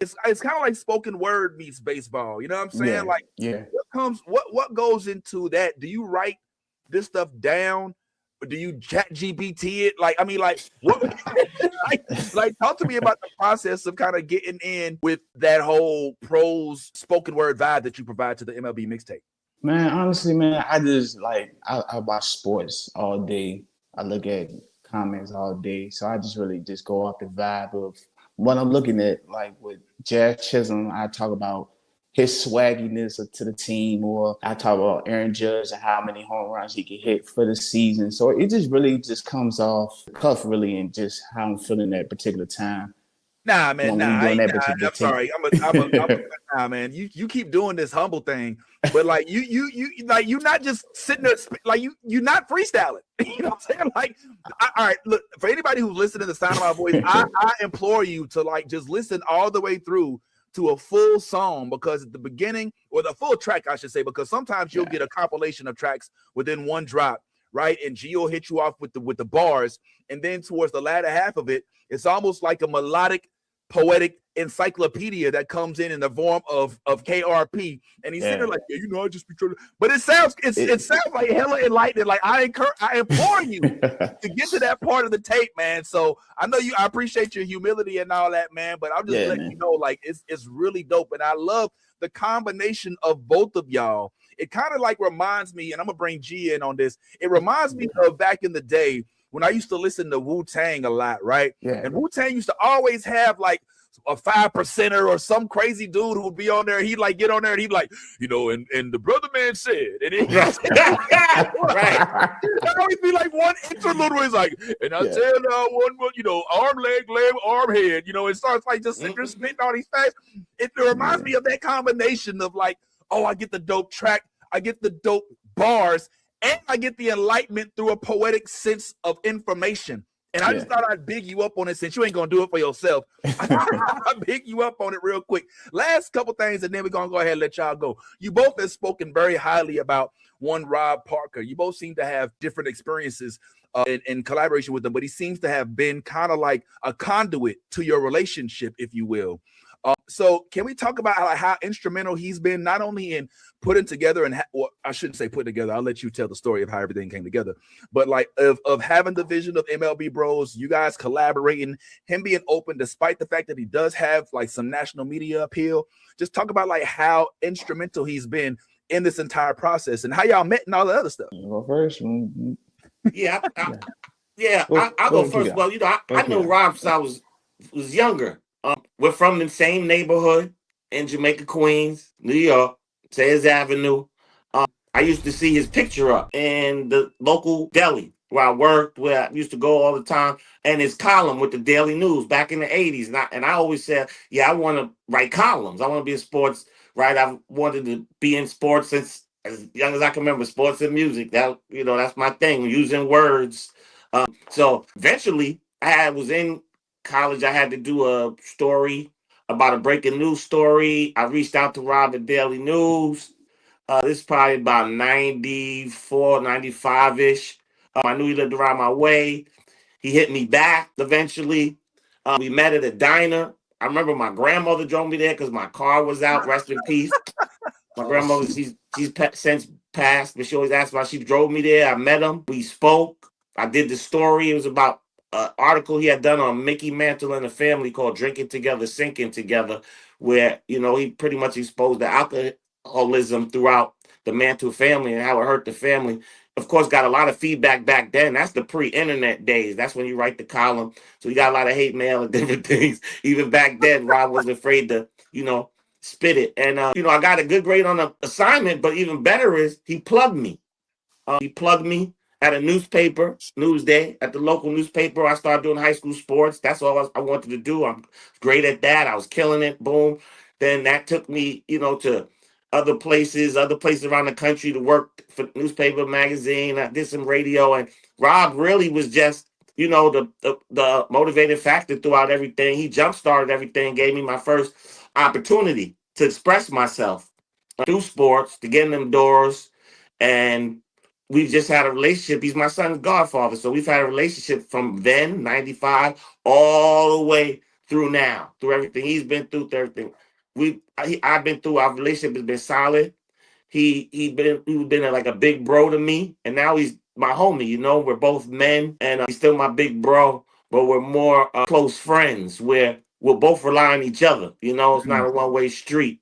it's kind of like spoken word meets baseball. You know what I'm saying? Yeah, Like, yeah. what goes into that? Do you write this stuff down? Or do you chat GPT it? Like, I mean, like what like talk to me about the process of kind of getting in with that whole prose spoken word vibe that you provide to the MLB mixtape. Man, honestly, man, I just like I watch sports all day. I look at comments all day. So I just really just go off the vibe of what I'm looking at. Like with Jazz Chisholm, I talk about his swagginess to the team, or I talk about Aaron Judge and how many home runs he can hit for the season. So it just really just comes off the cuff, really, and just how I'm feeling at particular time Nah, man, when nah, we I doing ain't, that nah. particular I'm tape. sorry. Nah, man. You keep doing this humble thing, but like you like you not just sitting there like you not freestyling. You know what I'm saying? Like, all right, look, for anybody who's listening to the sound of my voice, I implore you to like just listen all the way through to a full song, because at the beginning, or the full track, I should say, because sometimes you'll Yeah, get a compilation of tracks within one drop, right? And G will hit you off with the bars, and then towards the latter half of it, it's almost like a melodic, poetic encyclopedia that comes in the form of KRP, and he's sitting there yeah. like, yeah, you know, I just be trying to, but it It, sounds like hella enlightening. Like I implore you to get to that part of the tape, man. So I appreciate your humility and all that, man. But I'm just yeah, letting you man. know, like it's really dope, and I love the combination of both of y'all. It kind of like reminds me, and I'm gonna bring G in on this. It reminds me of back in the day when I used to listen to Wu Tang a lot, right? Yeah, And Wu Tang used to always have like a 5%er or some crazy dude who would be on there. He'd like get on there and he'd like, you know, and the brother man said, and it, Right. There'd always be like one interlude where he's like, and I yeah, tell one, you know, arm, leg, arm, head, you know, it starts like just sitting there spitting all these facts. It reminds yeah, me of that combination of like, oh, I get the dope track, I get the dope bars, and I get the enlightenment through a poetic sense of information. And I yeah. just thought I'd big you up on it since you ain't gonna do it for yourself. I'll big you up on it real quick. Last couple things, and then we're gonna go ahead and let y'all go. You both have spoken very highly about one Rob Parker. You both seem to have different experiences in collaboration with him, but he seems to have been kind of like a conduit to your relationship, if you will. So can we talk about how instrumental he's been, not only in putting together and well, I shouldn't say put together. I'll let you tell the story of how everything came together, but like of having the vision of MLB Bros, you guys collaborating, him being open despite the fact that he does have like some national media appeal. Just talk about like how instrumental he's been in this entire process and how y'all met and all the other stuff. Go first. Yeah, Yeah. I'll go Go kick first. out. Well, you know, Go I kick know out. Rob since I was younger. We're from the same neighborhood in Jamaica, Queens, New York, Sayers Avenue. I used to see his picture up in the local deli where I worked, where I used to go all the time, and his column with the Daily News back in the 80s. And I always said, yeah, I want to write columns. I want to be in sports, right? I've wanted to be in sports since as young as I can remember, sports and music. That's my thing, using words. So eventually, I was in college. I had to do a story about a breaking news story. I reached out to Rob at Daily News. This is probably about 94, 95-ish. I knew he lived around my way. He hit me back eventually. We met at a diner. I remember my grandmother drove me there because my car was out. Rest in peace. My Oh, grandmother, since passed, but she always asked why. She drove me there. I met him. We spoke. I did the story. It was about an article he had done on Mickey Mantle and the family called Drinking Together, Sinking Together, where, he pretty much exposed the alcoholism throughout the Mantle family and how it hurt the family. Of course, got a lot of feedback back then. That's the pre-internet days. That's when you write the column. So you got a lot of hate mail and different things. Even back then, Rob wasn't afraid to, spit it. And, I got a good grade on the assignment, but even better is he plugged me. He plugged me at a newspaper, Newsday, at the local newspaper. I started doing high school sports. That's all I wanted to do. I'm great at that. I was killing it. Boom. Then that took me, to other places around the country to work for newspaper, magazine. I did some radio. And Rob really was just, the motivating factor throughout everything. He jump-started everything, gave me my first opportunity to express myself through sports, to get in them doors. And we've just had a relationship. He's my son's godfather. So we've had a relationship from then, 95, all the way through now, through everything he's been through everything I've been through. Our relationship has been solid. He been like a big bro to me, and now he's my homie. You know, we're both men, and he's still my big bro, but we're more close friends where we'll both rely on each other. You know, it's not a one-way street.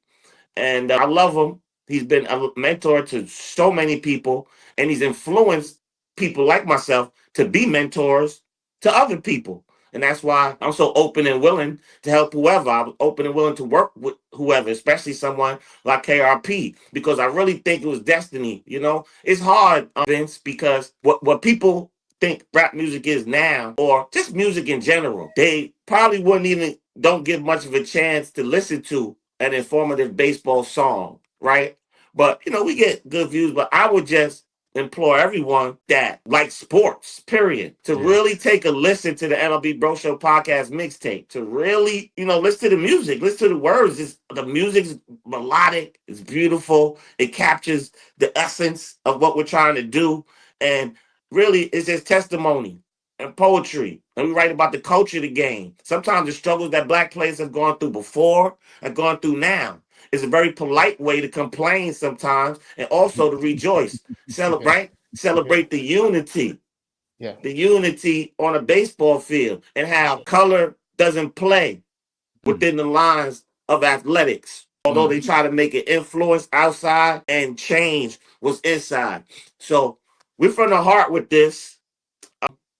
And I love him. He's been a mentor to so many people, and he's influenced people like myself to be mentors to other people. And that's why I'm so open and willing to help whoever. I'm open and willing to work with whoever, especially someone like KRP, because I really think it was destiny. You know, it's hard, Vince, because what people think rap music is now, or just music in general, they probably wouldn't even don't give much of a chance to listen to an informative baseball song, right? But you know, we get good views. But I would just implore everyone that likes sports, period, to really take a listen to the MLB Bro Show podcast mixtape. To really, you know, listen to the music, listen to the words. The music's melodic, it's beautiful. It captures the essence of what we're trying to do, and really, it's just testimony and poetry. And we write about the culture of the game. Sometimes the struggles that black players have gone through before and gone through now. It's a very polite way to complain sometimes and also to rejoice. Celebrate the unity. Yeah. The unity on a baseball field and how color doesn't play within the lines of athletics. Although they try to make an influence outside and change what's inside. So we're from the heart with this.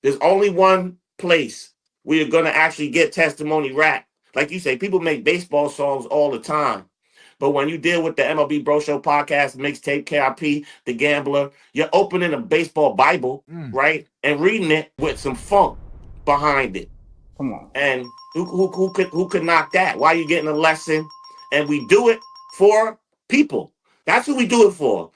There's only one place where you're going to actually get testimony rap. Like you say, people make baseball songs all the time. But when you deal with the MLB Bro Show podcast, mixtape, KRP, The Gambler, you're opening a baseball Bible, right? And reading it with some funk behind it. Come on. And who could knock that? Why are you getting a lesson? And we do it for people. That's who we do it for.